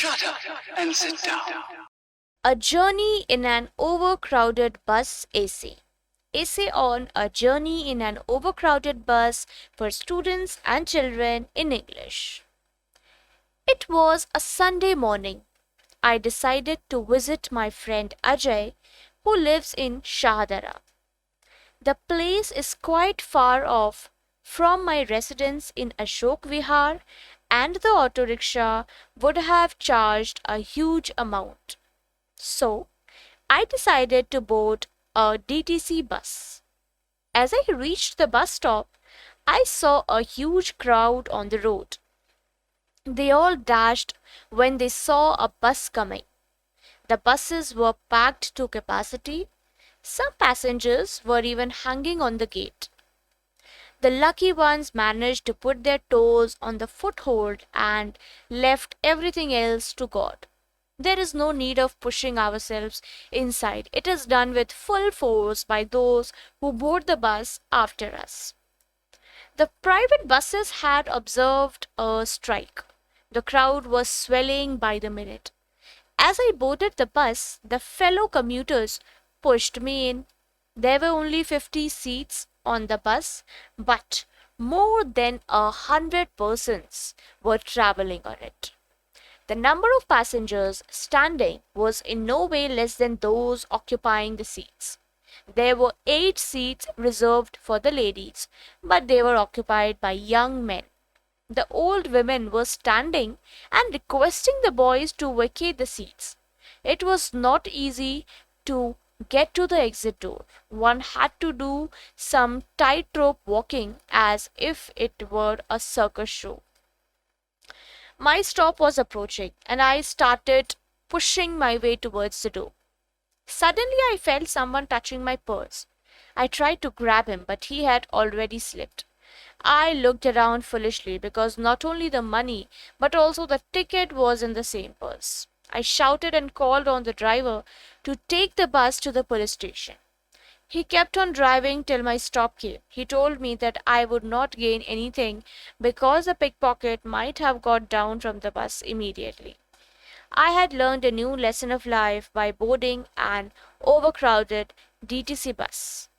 Shut up and sit down. A journey in an overcrowded bus essay. Essay on a journey in an overcrowded bus for students and children in English. It was a Sunday morning. I decided to visit my friend Ajay, who lives in Shahadara. The place is quite far off from my residence in Ashok Vihar, and the auto rickshaw would have charged a huge amount. So, I decided to board a DTC bus. As I reached the bus stop, I saw a huge crowd on the road. They all dashed when they saw a bus coming. The buses were packed to capacity. Some passengers were even hanging on the gate. The lucky ones managed to put their toes on the foothold and left everything else to God. There is no need of pushing ourselves inside. It is done with full force by those who board the bus after us. The private buses had observed a strike. The crowd was swelling by the minute. As I boarded the bus, the fellow commuters pushed me in. There were only 50 seats on the bus, but more than 100 persons were traveling on it. The number of passengers standing was in no way less than those occupying the seats. There were 8 seats reserved for the ladies, but they were occupied by young men. The old women were standing and requesting the boys to vacate the seats. It was not easy to get to the exit door. One had to do some tightrope walking as if it were a circus show. My stop was approaching, and I started pushing my way towards the door. Suddenly, I felt someone touching my purse. I tried to grab him, but he had already slipped. I looked around foolishly because not only the money but also the ticket was in the same purse. I shouted and called on the driver to take the bus to the police station. He kept on driving till my stop came. He told me that I would not gain anything because the pickpocket might have got down from the bus immediately. I had learned a new lesson of life by boarding an overcrowded DTC bus.